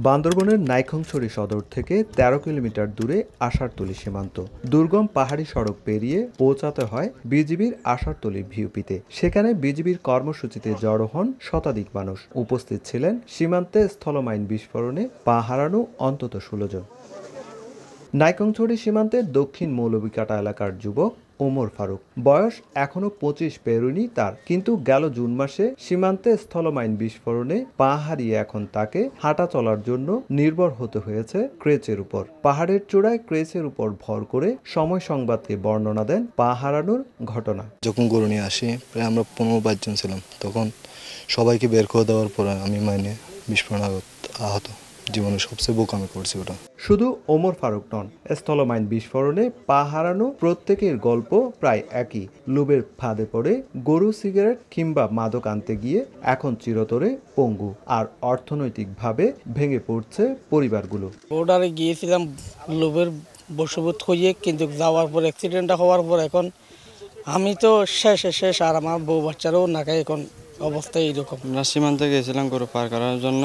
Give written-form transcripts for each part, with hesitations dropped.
বান্দরবনের নাইক্ষ্যংছড়ি সদর থেকে ১৩ কিলোমিটার দূরে আষাঢ়তলী সীমান্ত। দুর্গম পাহাড়ি সড়ক পেরিয়ে পৌঁছাতে হয় বিজিবির আষাঢ়তলী ভিউপিতে। সেখানে বিজিবির কর্মসূচিতে জড়ো হন শতাধিক মানুষ। উপস্থিত ছিলেন সীমান্তে স্থলমাইন বিস্ফোরণে পা হারানো অন্তত ১৬ জন। নাইক্ষ্যংছড়ি সীমান্তের দক্ষিণ মৌলভীকাটা এলাকার যুবক ওমর ফারুক। বয়স এখনো ২৫ পেরোয়নি তার, কিন্তু গেল জুন মাসে সীমান্তে স্থলমাইন বিস্ফোরণে পা হারিয়ে এখন তাকে হাঁটা চলার জন্য নির্ভর হতে হয়েছে ক্রেচের উপর। পাহাড়ের চূড়ায় ক্রেচের উপর ভর করে সময় সংবাদকে বর্ণনা দেন পা হারানোর ঘটনা। যখন গরু নিয়ে আসি, প্রায় আমরা ১৫-২২ জন ছিলাম। তখন সবাইকে বের করে দেওয়ার পরে আমি মাইনে বিস্ফোরণ আহত। জীবনের সবচেয়ে বোকামি করছি ওটা। শুধু ওমর ফারুক নন, স্থলমাইন বিস্ফোরণে পা হারানো প্রত্যেকের গল্প প্রায় একই। লোভের ফাঁদে পড়ে গরু, সিগারেট কিংবা মাদক আনতে গিয়ে এখন চিরতরে পঙ্গু, আর অর্থনৈতিকভাবে ভেঙে পড়ছে পরিবারগুলো। বর্ডারে গিয়েছিলাম লোভের বশবর্তী হয়ে, কিন্তু যাওয়ার পর অ্যাক্সিডেন্টটা হওয়ার পর এখন আমি তো শেষ, আর আমার বউ বাচ্চারাও নাকি এখন অবস্থা এইরকম। আমরা সীমান্তে গিয়েছিলাম গরু পার করার জন্য,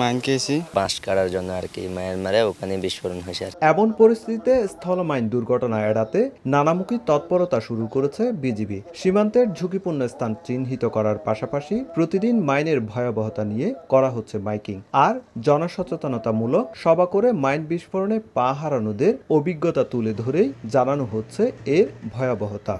মাইন খেয়েছি বাঁশ কাটার জন্য আর কি, মায়ের মারে ওখানে বিস্ফোরণ হয়েছে। এমন পরিস্থিতিতে স্থলমাইন দুর্ঘটনা এড়াতে নানামুখী তৎপরতা শুরু করেছে বিজিবি। সীমান্তের ঝুঁকিপূর্ণ স্থান চিহ্নিত করার পাশাপাশি প্রতিদিন মাইনের ভয়াবহতা নিয়ে করা হচ্ছে মাইকিং আর জনসচেতনতামূলক সভা করে মাইন বিস্ফোরণে পা হারানোদের অভিজ্ঞতা তুলে ধরেই জানানো হচ্ছে এর ভয়াবহতা।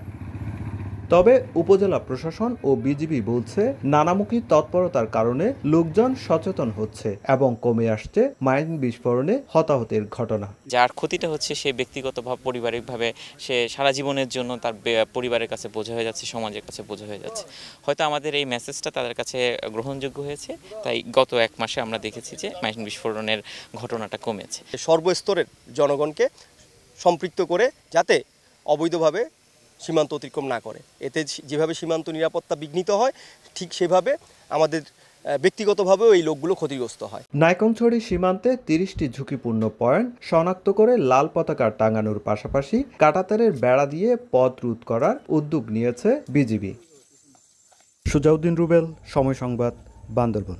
তবে উপজেলা প্রশাসন ও বিজিবি বলছে, নানামুখী তৎপরতার কারণে লোকজন সচেতন হচ্ছে এবং কমে আসছে মাইন বিস্ফোরণে হতাহতের ঘটনা। যার ক্ষতিটা হচ্ছে সে ব্যক্তিগতভাবে, পারিবারিকভাবে সে সারা জীবনের জন্য তার পরিবারের কাছে বোঝা হয়ে যাচ্ছে, সমাজের কাছে বোঝা হয়ে যাচ্ছে। হয়তো আমাদের এই মেসেজটা তাদের কাছে গ্রহণযোগ্য হয়েছে, তাই গত ১ মাসে আমরা দেখেছি যে মাইন বিস্ফোরণের ঘটনাটা কমেছে। সর্বস্তরের জনগণকে সম্পৃক্ত করে যাতে অবৈধভাবে সীমান্ত অতিক্রম না করে, এতে যেভাবে সীমান্ত নিরাপত্তা বিঘ্নিত হয়, ঠিক সেভাবে আমাদের ব্যক্তিগতভাবেও এই লোকগুলো ক্ষতিগ্রস্ত হয়। নাইক্ষ্যংছড়ি সীমান্তে ৩০টি ঝুঁকিপূর্ণ পয়েন্ট শনাক্ত করে লাল পতাকা টাঙানোর পাশাপাশি কাঁটাতারের বেড়া দিয়ে পথ রোধ করার উদ্যোগ নিয়েছে বিজিবি। সুজাউদ্দিন রুবেল, সময় সংবাদ, বান্দরবান।